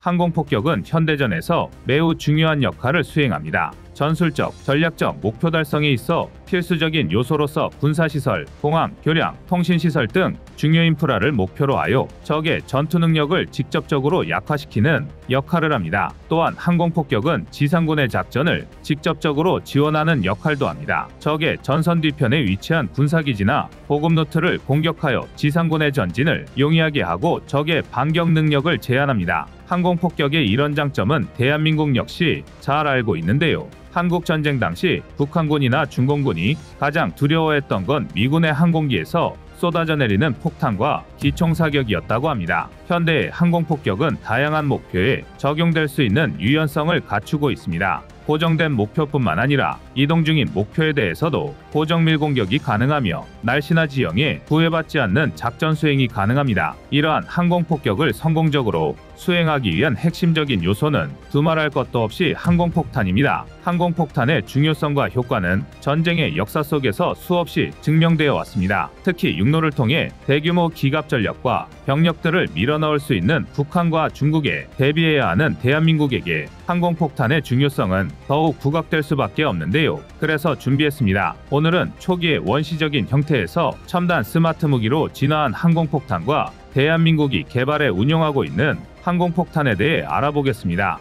항공폭격은 현대전에서 매우 중요한 역할을 수행합니다. 전술적, 전략적 목표 달성에 있어 필수적인 요소로서 군사시설, 공항, 교량, 통신시설 등 중요 인프라를 목표로 하여 적의 전투 능력을 직접적으로 약화시키는 역할을 합니다. 또한 항공폭격은 지상군의 작전을 직접적으로 지원하는 역할도 합니다. 적의 전선 뒤편에 위치한 군사기지나 보급루트를 공격하여 지상군의 전진을 용이하게 하고 적의 반격 능력을 제한합니다. 항공폭격의 이런 장점은 대한민국 역시 잘 알고 있는데요. 한국전쟁 당시 북한군이나 중공군이 가장 두려워했던 건 미군의 항공기에서 쏟아져 내리는 폭탄과 기총사격이었다고 합니다. 현대의 항공폭격은 다양한 목표에 적용될 수 있는 유연성을 갖추고 있습니다. 고정된 목표뿐만 아니라 이동 중인 목표에 대해서도 고정밀 공격이 가능하며 날씨나 지형에 구애받지 않는 작전 수행이 가능합니다. 이러한 항공폭격을 성공적으로 수행하기 위한 핵심적인 요소는 두말할 것도 없이 항공폭탄입니다. 항공폭탄의 중요성과 효과는 전쟁의 역사 속에서 수없이 증명되어 왔습니다. 특히 육로를 통해 대규모 기갑 전력과 병력들을 밀어넣을 수 있는 북한과 중국에 대비해야 하는 대한민국에게 항공폭탄의 중요성은 더욱 부각될 수밖에 없는데요. 그래서 준비했습니다. 오늘은 초기의 원시적인 형태에서 첨단 스마트 무기로 진화한 항공폭탄과 대한민국이 개발해 운용하고 있는 항공폭탄에 대해 알아보겠습니다.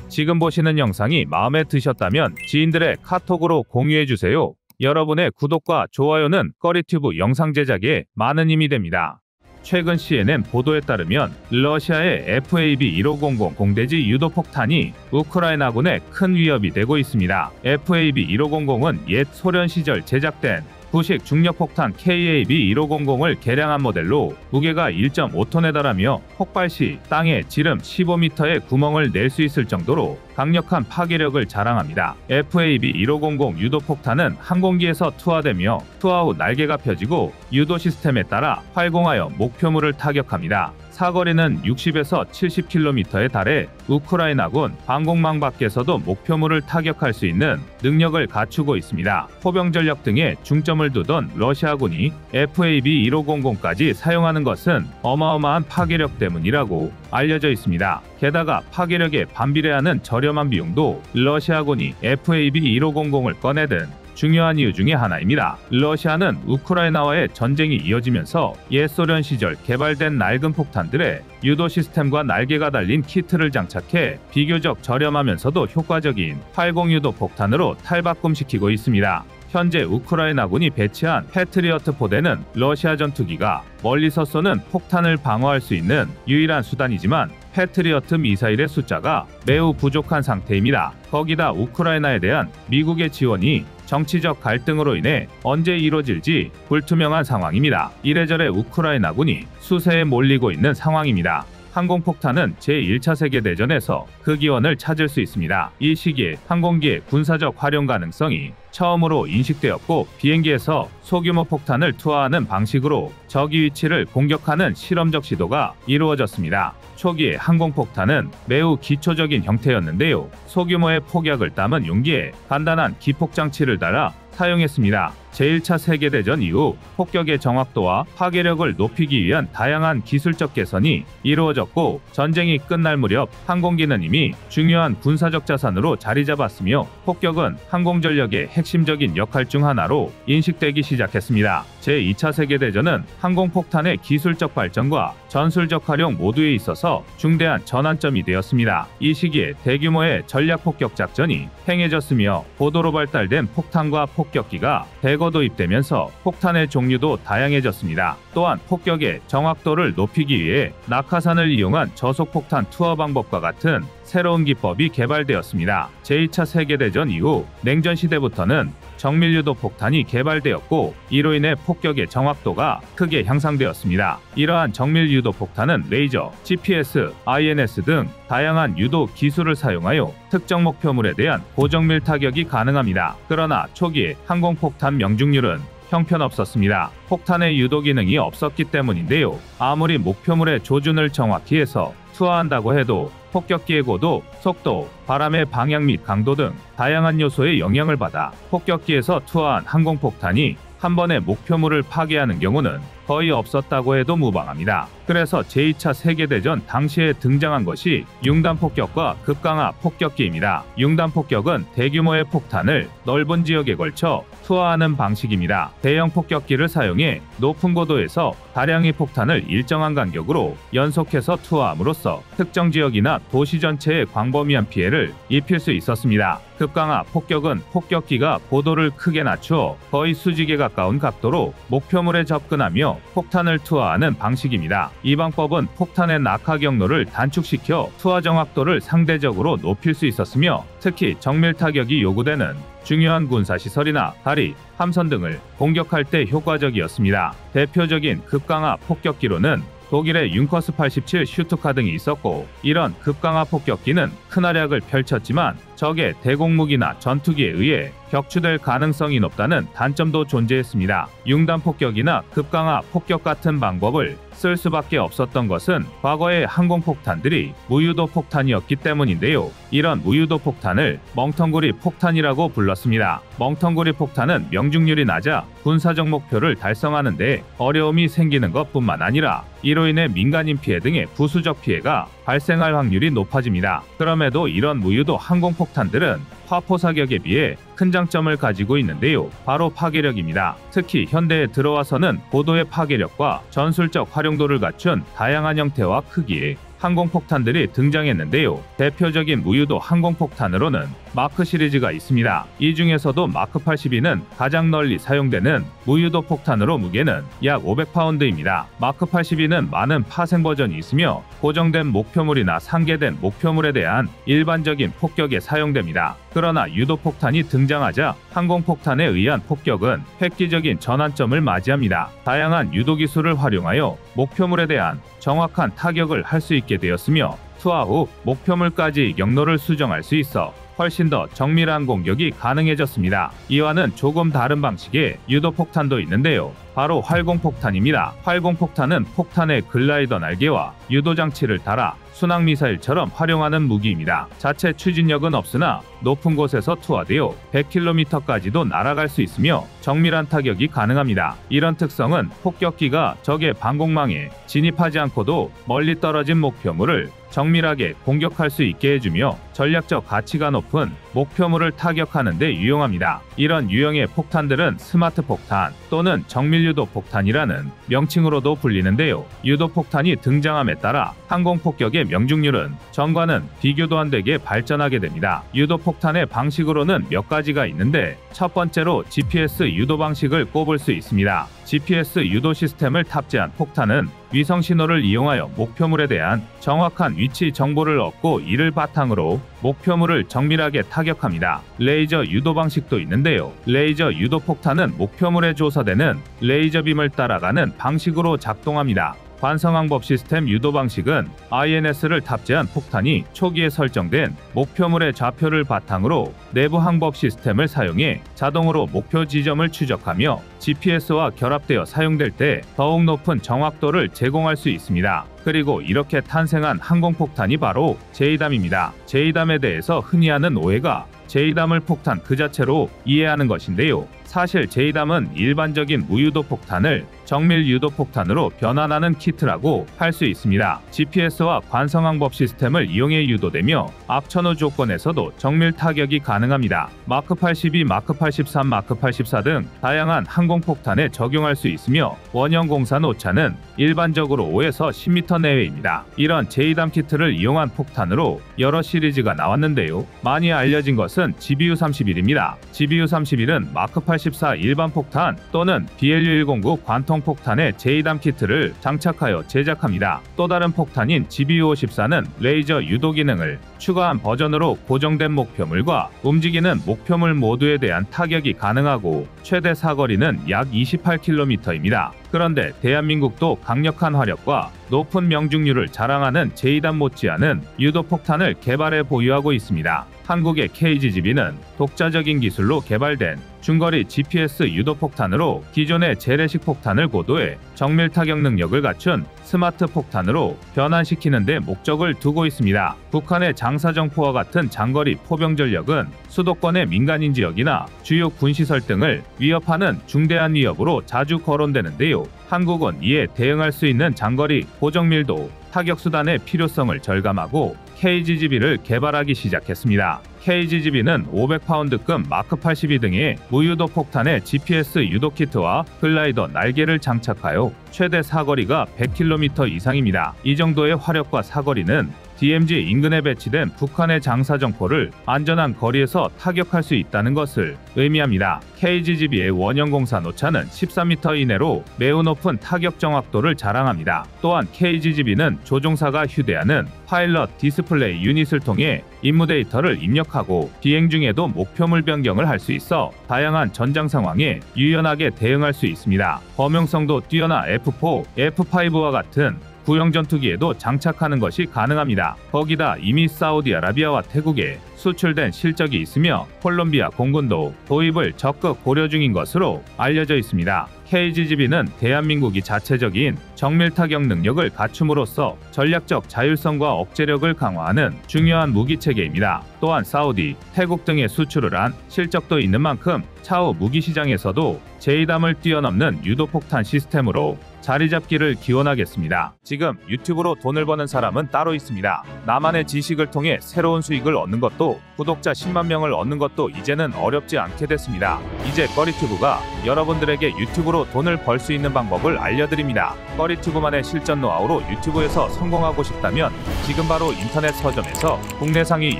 지금 보시는 영상이 마음에 드셨다면 지인들의 카톡으로 공유해주세요. 여러분의 구독과 좋아요는 꺼리튜브 영상 제작에 많은 힘이 됩니다. 최근 CNN 보도에 따르면 러시아의 FAB-1500 공대지 유도폭탄이 우크라이나군에 큰 위협이 되고 있습니다. FAB-1500은 옛 소련 시절 제작된 구식 중력폭탄 KAB-1500을 개량한 모델로 무게가 1.5톤에 달하며 폭발 시 땅에 지름 15m의 구멍을 낼 수 있을 정도로 강력한 파괴력을 자랑합니다. FAB-1500 유도폭탄은 항공기에서 투하되며 투하 후 날개가 펴지고 유도 시스템에 따라 활공하여 목표물을 타격합니다. 사거리는 60에서 70km에 달해 우크라이나군 방공망 밖에서도 목표물을 타격할 수 있는 능력을 갖추고 있습니다. 포병 전력 등에 중점을 두던 러시아군이 FAB-1500까지 사용하는 것은 어마어마한 파괴력 때문이라고 알려져 있습니다. 게다가 파괴력에 반비례하는 저렴한 비용도 러시아군이 FAB-1500을 꺼내든 중요한 이유 중에 하나입니다. 러시아는 우크라이나와의 전쟁이 이어지면서 옛 소련 시절 개발된 낡은 폭탄들의 유도 시스템과 날개가 달린 키트를 장착해 비교적 저렴하면서도 효과적인 활공유도 폭탄으로 탈바꿈시키고 있습니다. 현재 우크라이나군이 배치한 패트리어트 포대는 러시아 전투기가 멀리서 쏘는 폭탄을 방어할 수 있는 유일한 수단이지만 패트리어트 미사일의 숫자가 매우 부족한 상태입니다. 거기다 우크라이나에 대한 미국의 지원이 정치적 갈등으로 인해 언제 이뤄질지 불투명한 상황입니다. 이래저래 우크라이나군이 수세에 몰리고 있는 상황입니다. 항공폭탄은 제1차 세계대전에서 그 기원을 찾을 수 있습니다. 이 시기에 항공기의 군사적 활용 가능성이 처음으로 인식되었고 비행기에서 소규모 폭탄을 투하하는 방식으로 적의 위치를 공격하는 실험적 시도가 이루어졌습니다. 초기에 항공폭탄은 매우 기초적인 형태였는데요. 소규모의 폭약을 담은 용기에 간단한 기폭장치를 달아 사용했습니다. 제1차 세계대전 이후 폭격의 정확도와 파괴력을 높이기 위한 다양한 기술적 개선이 이루어졌고 전쟁이 끝날 무렵 항공기는 이미 중요한 군사적 자산으로 자리 잡았으며 폭격은 항공전력의 핵심적인 역할 중 하나로 인식되기 시작했습니다. 제2차 세계대전은 항공폭탄의 기술적 발전과 전술적 활용 모두에 있어서 중대한 전환점이 되었습니다. 이 시기에 대규모의 전략폭격 작전이 행해졌으며 고도로 발달된 폭탄과 폭격기가 대거 도입되면서 폭탄의 종류도 다양해졌습니다. 또한 폭격의 정확도를 높이기 위해 낙하산을 이용한 저속폭탄 투하 방법과 같은 새로운 기법이 개발되었습니다. 제2차 세계대전 이후 냉전 시대부터는 정밀유도 폭탄이 개발되었고 이로 인해 폭격의 정확도가 크게 향상되었습니다. 이러한 정밀유도 폭탄은 레이저, GPS, INS 등 다양한 유도 기술을 사용하여 특정 목표물에 대한 고정밀 타격이 가능합니다. 그러나 초기에 항공폭탄 명중률은 형편없었습니다. 폭탄의 유도 기능이 없었기 때문인데요. 아무리 목표물의 조준을 정확히 해서 투하한다고 해도 폭격기의 고도, 속도, 바람의 방향 및 강도 등 다양한 요소의 영향을 받아 폭격기에서 투하한 항공폭탄이 한 번에 목표물을 파괴하는 경우는 거의 없었다고 해도 무방합니다. 그래서 제2차 세계대전 당시에 등장한 것이 융단폭격과 급강하 폭격기입니다. 융단폭격은 대규모의 폭탄을 넓은 지역에 걸쳐 투하하는 방식입니다. 대형 폭격기를 사용해 높은 고도에서 다량의 폭탄을 일정한 간격으로 연속해서 투하함으로써 특정 지역이나 도시 전체에 광범위한 피해를 입힐 수 있었습니다. 급강하 폭격은 폭격기가 고도를 크게 낮추어 거의 수직에 가까운 각도로 목표물에 접근하며 폭탄을 투하하는 방식입니다. 이 방법은 폭탄의 낙하 경로를 단축시켜 투하 정확도를 상대적으로 높일 수 있었으며 특히 정밀 타격이 요구되는 중요한 군사시설이나 다리, 함선 등을 공격할 때 효과적이었습니다. 대표적인 급강하 폭격기로는 독일의 융커스 87 슈투카 등이 있었고, 이런 급강하 폭격기는 큰 활약을 펼쳤지만 적의 대공무기나 전투기에 의해 격추될 가능성이 높다는 단점도 존재했습니다. 융단 폭격이나 급강하 폭격 같은 방법을 쓸 수밖에 없었던 것은 과거의 항공폭탄들이 무유도 폭탄이었기 때문인데요. 이런 무유도 폭탄을 멍텅구리 폭탄이라고 불렀습니다. 멍텅구리 폭탄은 명중률이 낮아 군사적 목표를 달성하는 데 어려움이 생기는 것뿐만 아니라 이로 인해 민간인 피해 등의 부수적 피해가 발생할 확률이 높아집니다. 그럼에도 이런 무유도 항공폭탄들은 화포 사격에 비해 큰 장점을 가지고 있는데요. 바로 파괴력입니다. 특히 현대에 들어와서는 고도의 파괴력과 전술적 활용도를 갖춘 다양한 형태와 크기의 항공폭탄들이 등장했는데요. 대표적인 무유도 항공폭탄으로는 마크 시리즈가 있습니다. 이 중에서도 마크 82는 가장 널리 사용되는 무유도 폭탄으로 무게는 약 500파운드입니다. 마크 82는 많은 파생 버전이 있으며 고정된 목표물이나 상계된 목표물에 대한 일반적인 폭격에 사용됩니다. 그러나 유도 폭탄이 등장하자 항공폭탄에 의한 폭격은 획기적인 전환점을 맞이합니다. 다양한 유도 기술을 활용하여 목표물에 대한 정확한 타격을 할 수 있게 되었으며 투하 후 목표물까지 경로를 수정할 수 있어 훨씬 더 정밀한 공격이 가능해졌습니다. 이와는 조금 다른 방식의 유도폭탄도 있는데요. 바로 활공폭탄입니다. 활공폭탄은 폭탄의 글라이더 날개와 유도장치를 달아 순항미사일처럼 활용하는 무기입니다. 자체 추진력은 없으나 높은 곳에서 투하되어 100km까지도 날아갈 수 있으며 정밀한 타격이 가능합니다. 이런 특성은 폭격기가 적의 방공망에 진입하지 않고도 멀리 떨어진 목표물을 정밀하게 공격할 수 있게 해주며 전략적 가치가 높은 목표물을 타격하는 데 유용합니다. 이런 유형의 폭탄들은 스마트 폭탄 또는 정밀 유도 폭탄이라는 명칭으로도 불리는데요. 유도 폭탄이 등장함에 따라 항공폭격의 명중률은 전과는 비교도 안 되게 발전하게 됩니다. 유도 폭탄의 방식으로는 몇 가지가 있는데 첫 번째로 GPS 유도 방식을 꼽을 수 있습니다. GPS 유도 시스템을 탑재한 폭탄은 위성 신호를 이용하여 목표물에 대한 정확한 위치 정보를 얻고 이를 바탕으로 목표물을 정밀하게 타격합니다. 레이저 유도 방식도 있는데요. 레이저 유도 폭탄은 목표물에 조사되는 레이저빔을 따라가는 방식으로 작동합니다. 관성항법 시스템 유도 방식은 INS를 탑재한 폭탄이 초기에 설정된 목표물의 좌표를 바탕으로 내부 항법 시스템을 사용해 자동으로 목표 지점을 추적하며 GPS와 결합되어 사용될 때 더욱 높은 정확도를 제공할 수 있습니다. 그리고 이렇게 탄생한 항공폭탄이 바로 제이담입니다. 제이담에 대해서 흔히 하는 오해가 제이담을 폭탄 그 자체로 이해하는 것인데요. 사실 제이담은 일반적인 무유도 폭탄을 정밀 유도 폭탄으로 변환하는 키트라고 할 수 있습니다. GPS와 관성항법 시스템을 이용해 유도되며 앞천후 조건에서도 정밀 타격이 가능합니다. 마크 82, 마크 83, 마크 84 등 다양한 항공폭탄에 적용할 수 있으며 원형 공산 오차는 일반적으로 5에서 10m 내외입니다. 이런 제이담 키트를 이용한 폭탄으로 여러 시리즈가 나왔는데요. 많이 알려진 것은 GBU-31입니다. GBU-31은 마크 84 일반 폭탄 또는 BLU-109 관통 폭탄의 제이담 키트를 장착하여 제작합니다. 또 다른 폭탄인 GBU-54는 레이저 유도 기능을 추가한 버전으로 고정된 목표물과 움직이는 목표물 모두에 대한 타격이 가능하고 최대 사거리는 약 28km입니다. 그런데 대한민국도 강력한 화력과 높은 명중률을 자랑하는 제이담 못지않은 유도폭탄을 개발해 보유하고 있습니다. 한국의 KGGB는 독자적인 기술로 개발된 중거리 GPS 유도폭탄으로 기존의 재래식 폭탄을 고도의 정밀 타격 능력을 갖춘 스마트 폭탄으로 변환시키는 데 목적을 두고 있습니다. 북한의 장사정포와 같은 장거리 포병 전력은 수도권의 민간인 지역이나 주요 군시설 등을 위협하는 중대한 위협으로 자주 거론되는데요. 있는데요. 한국은 이에 대응할 수 있는 장거리 고정밀도 타격수단의 필요성을 절감하고 KGGB를 개발하기 시작했습니다. KGGB는 500파운드급 마크 82 등의 무유도 폭탄의 GPS 유도 키트와 글라이더 날개를 장착하여 최대 사거리가 100km 이상입니다. 이 정도의 화력과 사거리는 DMZ 인근에 배치된 북한의 장사정포를 안전한 거리에서 타격할 수 있다는 것을 의미합니다. KGGB의 원형 공사 오차는 13m 이내로 매우 높은 타격 정확도를 자랑합니다. 또한 KGGB는 조종사가 휴대하는 파일럿 디스플레이 유닛을 통해 임무 데이터를 입력하고 비행 중에도 목표물 변경을 할 수 있어 다양한 전장 상황에 유연하게 대응할 수 있습니다. 범용성도 뛰어나 F4, F5와 같은 구형 전투기에도 장착하는 것이 가능합니다. 거기다 이미 사우디아라비아와 태국에 수출된 실적이 있으며 콜롬비아 공군도 도입을 적극 고려 중인 것으로 알려져 있습니다. KGGB는 대한민국이 자체적인 정밀 타격 능력을 갖춤으로써 전략적 자율성과 억제력을 강화하는 중요한 무기체계입니다. 또한 사우디, 태국 등에 수출을 한 실적도 있는 만큼 차후 무기시장에서도 제2담을 뛰어넘는 유도폭탄 시스템으로 자리잡기를 기원하겠습니다. 지금 유튜브로 돈을 버는 사람은 따로 있습니다. 나만의 지식을 통해 새로운 수익을 얻는 것도 구독자 10만 명을 얻는 것도 이제는 어렵지 않게 됐습니다. 이제 꺼리튜브가 여러분들에게 유튜브로 돈을 벌 수 있는 방법을 알려드립니다. 꺼리튜브만의 실전 노하우로 유튜브에서 성공하고 싶다면 지금 바로 인터넷 서점에서 국내 상위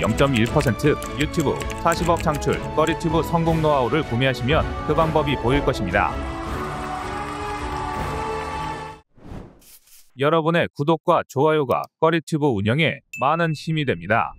0.1% 유튜브 40억 창출 꺼리튜브 성공 노하우를 구매하시면 그 방법이 보일 것입니다. 여러분의 구독과 좋아요가 꺼리튜브 운영에 많은 힘이 됩니다.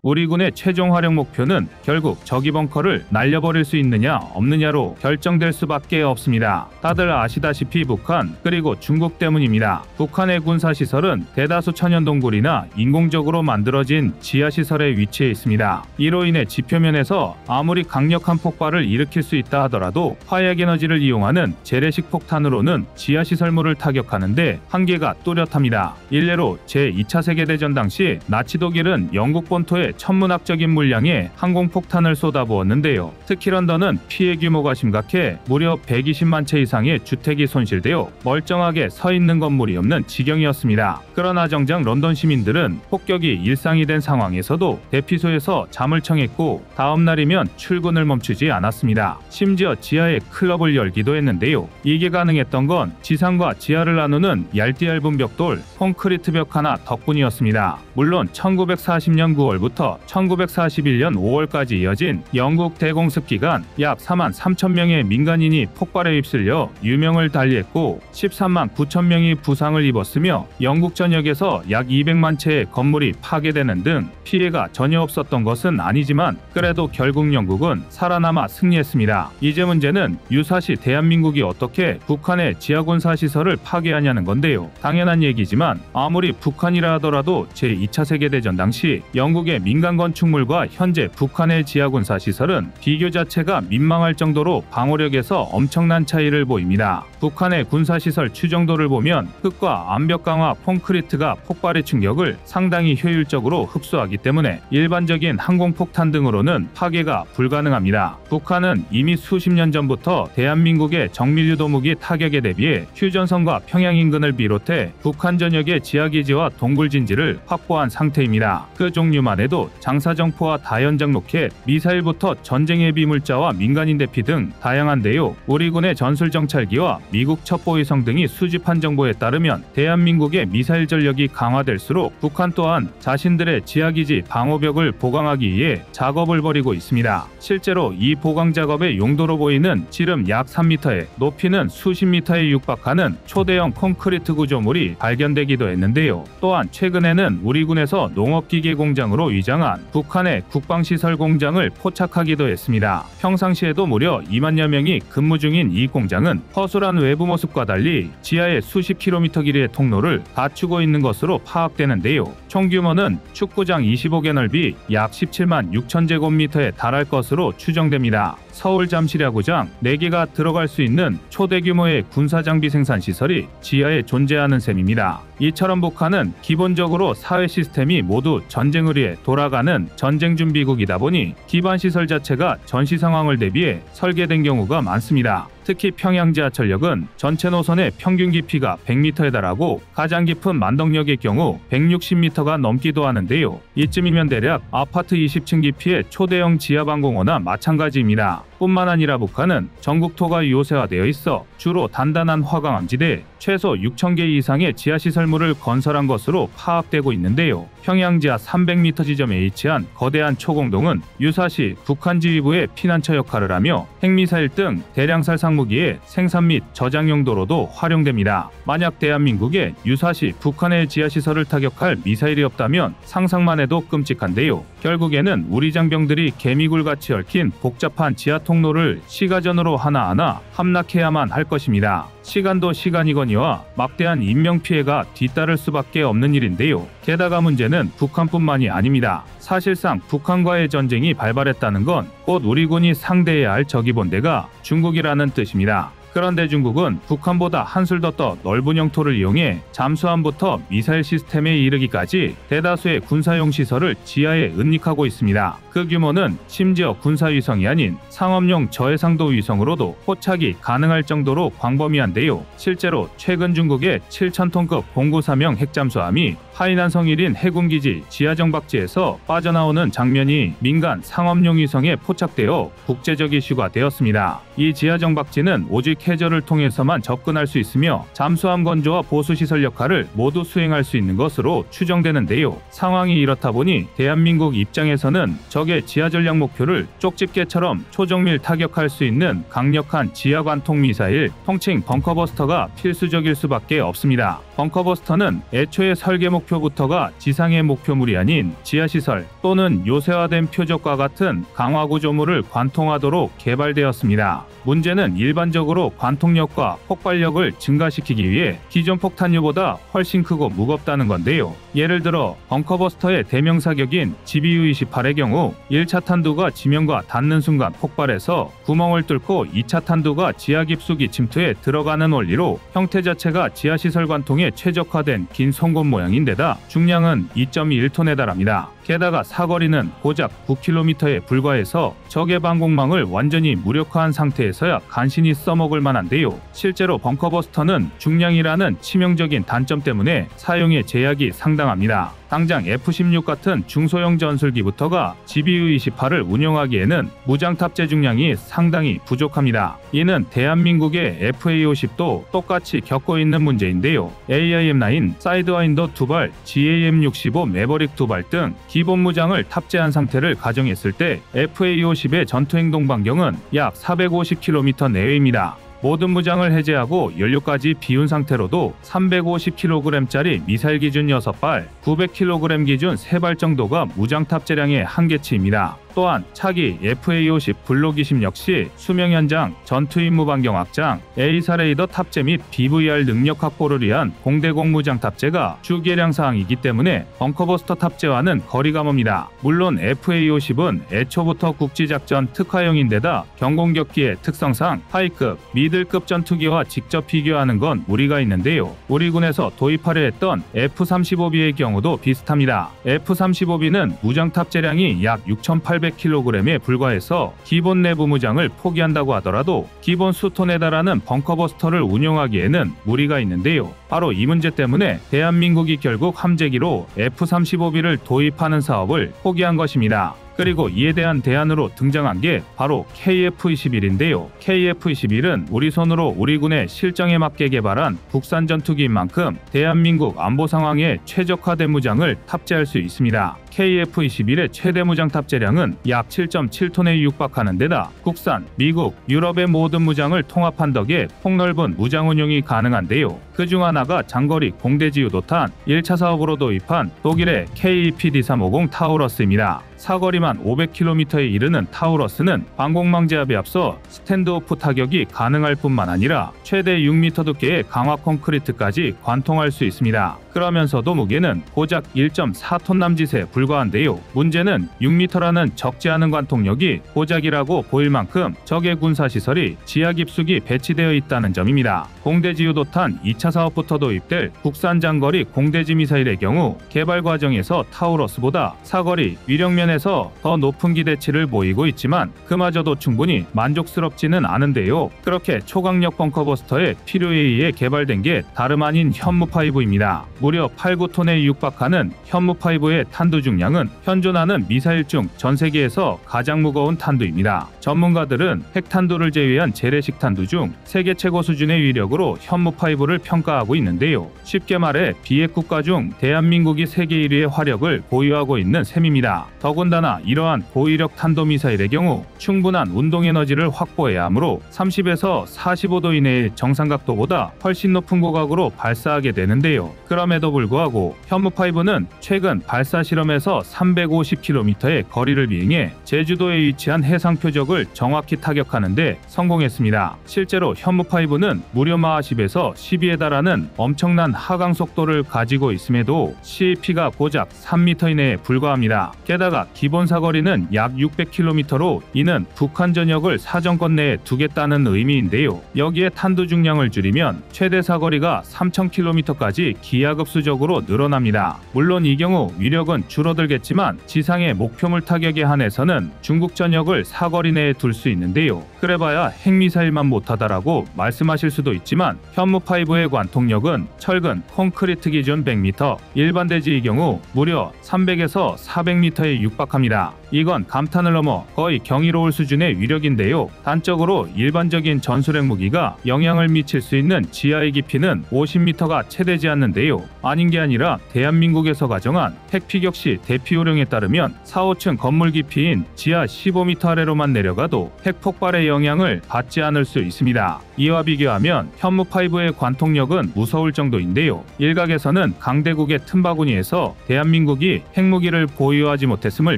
우리 군의 최종 활용 목표는 결국 저기 벙커를 날려버릴 수 있느냐 없느냐로 결정될 수밖에 없습니다. 다들 아시다시피 북한 그리고 중국 때문입니다. 북한의 군사시설은 대다수 천연동굴이나 인공적으로 만들어진 지하시설에 위치해 있습니다. 이로 인해 지표면에서 아무리 강력한 폭발을 일으킬 수 있다 하더라도 화약에너지를 이용하는 재래식 폭탄으로는 지하시설물을 타격하는데 한계가 뚜렷합니다. 일례로 제2차 세계대전 당시 나치 독일은 영국 본토에 천문학적인 물량의 항공폭탄을 쏟아부었는데요. 특히 런던은 피해 규모가 심각해 무려 120만 채 이상의 주택이 손실되어 멀쩡하게 서 있는 건물이 없는 지경이었습니다. 그러나 정작 런던 시민들은 폭격이 일상이 된 상황에서도 대피소에서 잠을 청했고 다음 날이면 출근을 멈추지 않았습니다. 심지어 지하에 클럽을 열기도 했는데요. 이게 가능했던 건 지상과 지하를 나누는 얇디얇은 벽돌, 콘크리트 벽 하나 덕분이었습니다. 물론 1940년 9월부터 1941년 5월까지 이어진 영국 대공습 기간 약 4만 3천 명의 민간인이 폭발에 휩쓸려 유명을 달리했고 13만 9천 명이 부상을 입었으며 영국 전역에서 약 200만 채의 건물이 파괴되는 등 피해가 전혀 없었던 것은 아니지만 그래도 결국 영국은 살아남아 승리했습니다. 이제 문제는 유사시 대한민국이 어떻게 북한의 지하군사 시설을 파괴하냐는 건데요. 당연한 얘기지만 아무리 북한이라 하더라도 제2차 세계대전 당시 영국의 민간 건축물과 현재 북한의 지하군사 시설은 비교 자체가 민망할 정도로 방어력에서 엄청난 차이를 보입니다. 북한의 군사시설 추정도를 보면 흙과 암벽 강화 콘크리트가 폭발의 충격을 상당히 효율적으로 흡수하기 때문에 일반적인 항공폭탄 등으로는 파괴가 불가능합니다. 북한은 이미 수십 년 전부터 대한민국의 정밀유도무기 타격에 대비해 휴전선과 평양 인근을 비롯해 북한 전역의 지하기지와 동굴진지를 확보한 상태입니다. 그 종류만 해도 장사정포와 다연장 로켓, 미사일부터 전쟁의 비물자와 민간인 대피 등 다양한데요. 우리 군의 전술정찰기와 미국 첩보위성 등이 수집한 정보에 따르면 대한민국의 미사일 전력이 강화될수록 북한 또한 자신들의 지하기지 방어벽을 보강하기 위해 작업을 벌이고 있습니다. 실제로 이 보강 작업의 용도로 보이는 지름 약 3m에 높이는 수십 미터에 육박하는 초대형 콘크리트 구조물이 발견되기도 했는데요. 또한 최근에는 우리 군에서 농업기계 공장으로 위장한 북한의 국방시설 공장을 포착하기도 했습니다. 평상시에도 무려 2만여 명이 근무 중인 이 공장은 허술한 외부 모습과 달리 지하에 수십 킬로미터 길이의 통로를 갖추고 있는 것으로 파악되는데요. 총 규모는 축구장 25개 넓이 약 17만 6천 제곱미터에 달할 것으로 추정됩니다. 서울 잠실야구장 4개가 들어갈 수 있는 초대 규모의 군사장비 생산시설이 지하에 존재하는 셈입니다. 이처럼 북한은 기본적으로 사회 시스템이 모두 전쟁을 위해 돌아가는 전쟁준비국이다 보니 기반시설 자체가 전시 상황을 대비해 설계된 경우가 많습니다. 특히 평양 지하철역은 전체 노선의 평균 깊이가 100m에 달하고 가장 깊은 만덕역의 경우 160m가 넘기도 하는데요. 이쯤이면 대략 아파트 20층 깊이의 초대형 지하방공호나 마찬가지입니다. 뿐만 아니라 북한은 전국토가 요새화되어 있어 주로 단단한 화강암지대 최소 6,000개 이상의 지하시설물을 건설한 것으로 파악되고 있는데요. 평양 지하 300m 지점에 위치한 거대한 초공동은 유사시 북한 지휘부의 피난처 역할을 하며 핵미사일 등 대량살 상무기의 생산 및 저장 용도로도 활용됩니다. 만약 대한민국에 유사시 북한의 지하시설을 타격할 미사일이 없다면 상상만 해도 끔찍한데요. 결국에는 우리 장병들이 개미굴같이 얽힌 복잡한 지하 통로를 시가전으로 하나하나 함락해야만 할 것입니다. 시간도 시간이거니와 막대한 인명피해가 뒤따를 수밖에 없는 일인데요. 게다가 문제는 북한뿐만이 아닙니다. 사실상 북한과의 전쟁이 발발했다는 건 곧 우리 군이 상대해야 할 적이 본데가 중국이라는 뜻입니다. 그런데 중국은 북한보다 한술 더 떠 넓은 영토를 이용해 잠수함부터 미사일 시스템에 이르기까지 대다수의 군사용 시설을 지하에 은닉하고 있습니다. 그 규모는 심지어 군사위성이 아닌 상업용 저해상도 위성으로도 포착이 가능할 정도로 광범위한데요. 실제로 최근 중국의 7,000톤급 공구사명 핵잠수함이 하이난 성일인 해군기지 지하정박지에서 빠져나오는 장면이 민간 상업용 위성에 포착되어 국제적 이슈가 되었습니다. 이 지하정박지는 오직 해저를 통해서만 접근할 수 있으며 잠수함 건조와 보수시설 역할을 모두 수행할 수 있는 것으로 추정되는데요. 상황이 이렇다 보니 대한민국 입장에서는 적의 지하전략 목표를 쪽집게처럼 초정밀 타격할 수 있는 강력한 지하관통 미사일, 통칭 벙커버스터가 필수적일 수밖에 없습니다. 벙커버스터는 애초에 설계 목표부터가 지상의 목표물이 아닌 지하시설 또는 요새화된 표적과 같은 강화 구조물을 관통하도록 개발되었습니다. 문제는 일반적으로 관통력과 폭발력을 증가시키기 위해 기존 폭탄유보다 훨씬 크고 무겁다는 건데요. 예를 들어 벙커버스터의 대명사격인 GBU-28의 경우 1차 탄두가 지면과 닿는 순간 폭발해서 구멍을 뚫고 2차 탄두가 지하 깊숙이 침투해 들어가는 원리로 형태 자체가 지하시설 관통에 최적화된 긴 송곳 모양인데다 중량은 2.1톤에 달합니다. 게다가 사거리는 고작 9km에 불과해서 적의 방공망을 완전히 무력화한 상태에서야 간신히 써먹을 만한데요. 실제로 벙커버스터는 중량이라는 치명적인 단점 때문에 사용에 제약이 상당합니다. 당장 F-16 같은 중소형 전술기부터가 GBU-28을 운용하기에는 무장 탑재 중량이 상당히 부족합니다. 이는 대한민국의 FA-50도 똑같이 겪고 있는 문제인데요. AIM-9, 사이드와인더 2발, GAM-65 매버릭 2발 등 기본 무장을 탑재한 상태를 가정했을 때 FA-50의 전투행동 반경은 약 450km 내외입니다. 모든 무장을 해제하고 연료까지 비운 상태로도 350kg짜리 미사일 기준 6발, 900kg 기준 3발 정도가 무장 탑재량의 한계치입니다. 또한 차기 FA-50 블록 20 역시 수명 연장, 전투 임무 반경 확장, A사 레이더 탑재 및 BVR 능력 확보를 위한 공대공 무장 탑재가 주계량 사항이기 때문에 벙커버스터 탑재와는 거리가 멉니다. 물론 FA-50은 애초부터 국지작전 특화형인데다 경공격기의 특성상 하이급, 미들급 전투기와 직접 비교하는 건 무리가 있는데요. 우리 군에서 도입하려 했던 F-35B의 경우도 비슷합니다. F-35B는 무장 탑재량이 약 6,800kg에 불과해서 기본 내부 무장을 포기한다고 하더라도 기본 수톤에 달하는 벙커버스터를 운용하기에는 무리가 있는데요. 바로 이 문제 때문에 대한민국이 결국 함재기로 F-35B를 도입하는 사업을 포기한 것입니다. 그리고 이에 대한 대안으로 등장한 게 바로 KF-21인데요. KF-21은 우리 손으로 우리 군의 실정에 맞게 개발한 국산 전투기인 만큼 대한민국 안보 상황에 최적화된 무장을 탑재할 수 있습니다. KF-21의 최대 무장 탑재량은 약 7.7톤에 육박하는 데다 국산, 미국, 유럽의 모든 무장을 통합한 덕에 폭넓은 무장 운용이 가능한데요. 그중 하나가 장거리 공대지유도탄 1차 사업으로 도입한 독일의 KEPD-350 타우러스입니다. 사거리만 500km에 이르는 타우러스는 방공망 제압에 앞서 스탠드오프 타격이 가능할 뿐만 아니라 최대 6m 두께의 강화 콘크리트까지 관통할 수 있습니다. 그러면서도 무게는 고작 1.4톤 남짓에 불과한데요. 문제는 6m라는 적지 않은 관통력이 고작이라고 보일 만큼 적의 군사시설이 지하 깊숙이 배치되어 있다는 점입니다. 공대지 유도탄 2차 사업부터 도입될 국산 장거리 공대지 미사일의 경우 개발 과정에서 타우러스보다 사거리, 위력면에서 더 높은 기대치를 보이고 있지만 그마저도 충분히 만족스럽지는 않은데요. 그렇게 초강력 벙커버스터의 필요에 의해 개발된 게 다름 아닌 현무5입니다. 무려 8-9톤에 육박하는 현무5의 탄두 중량은 현존하는 미사일 중 전 세계에서 가장 무거운 탄두입니다. 전문가들은 핵탄두를 제외한 재래식 탄두 중 세계 최고 수준의 위력으로 현무5를 평가하고 있는데요. 쉽게 말해 비핵 국가 중 대한민국이 세계 1위의 화력을 보유하고 있는 셈입니다. 더군다나 이러한 고위력 탄도미사일의 경우 충분한 운동에너지를 확보해야 하므로 30에서 45도 이내의 정상각도보다 훨씬 높은 고각으로 발사하게 되는데요. 그럼에도 불구하고 현무5는 최근 발사 실험에서 350km의 거리를 비행해 제주도에 위치한 해상 표적을 정확히 타격하는 데 성공했습니다. 실제로 현무5는 무려 마하 10에서 12에 달하는 엄청난 하강 속도를 가지고 있음에도 CAP가 고작 3m 이내에 불과합니다. 게다가 기본 사거리는 약 600km로 이는 북한 전역을 사정권 내에 두겠다는 의미인데요. 여기에 탄두 중량을 줄이면 최대 사거리가 3000km까지 기하급수적으로 늘어납니다. 물론 이 경우 위력은 줄어들겠지만 지상의 목표물 타격에 한해서는 중국 전역을 사거리 내에 둘 수 있는데요. 그래봐야 핵미사일만 못하다라고 말씀하실 수도 있지만 현무5의 관통력은 철근, 콘크리트 기준 100m, 일반 대지의 경우 무려 300에서 400m에 육박합니다. 이건 감탄을 넘어 거의 경이로울 수준의 위력인데요. 단적으로 일반적인 전술핵 무기가 영향을 미칠 수 있는 지하의 깊이는 50m가 채 되지 않는데요. 아닌 게 아니라 대한민국에서 가정한 핵피격 시 대피요령에 따르면 4, 5층 건물 깊이인 지하 15m 아래로만 내려가도 핵폭발의 영향을 받지 않을 수 있습니다. 이와 비교하면 현무5의 관통력은 무서울 정도인데요. 일각에서는 강대국의 틈바구니에서 대한민국이 핵무기를 보유하지 못했음을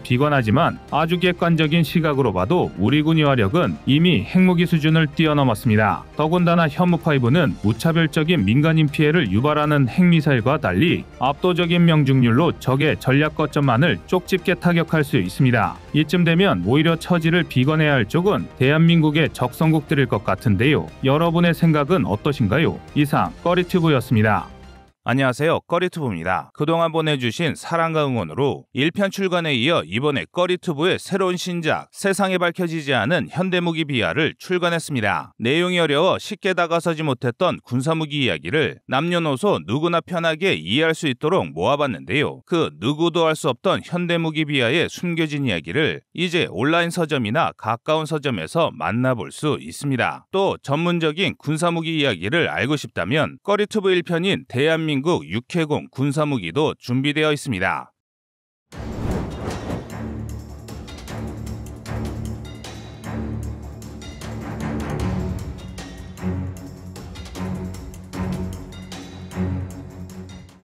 비관하지만 아주 객관적인 시각으로 봐도 우리 군의 화력은 이미 핵무기 수준을 뛰어넘었습니다. 더군다나 현무5는 무차별적인 민간인 피해를 유발하는 핵미사일과 달리 압도적인 명중률로 적의 전략 거점만을 쪽집게 타격할 수 있습니다. 이쯤 되면 오히려 처지를 비관해야 할 쪽은 대한민국의 적성국들일 것 같은데요. 여러분의 생각은 어떠신가요? 이상 꺼리튜브였습니다. 안녕하세요, 꺼리튜브입니다. 그동안 보내주신 사랑과 응원으로 1편 출간에 이어 이번에 꺼리튜브의 새로운 신작 세상에 밝혀지지 않은 현대무기 비하를 출간했습니다. 내용이 어려워 쉽게 다가서지 못했던 군사무기 이야기를 남녀노소 누구나 편하게 이해할 수 있도록 모아봤는데요. 그 누구도 알 수 없던 현대무기 비하의 숨겨진 이야기를 이제 온라인 서점이나 가까운 서점에서 만나볼 수 있습니다. 또 전문적인 군사무기 이야기를 알고 싶다면 꺼리튜브 1편인 대한민국 육해공 군사무기도 준비되어 있습니다.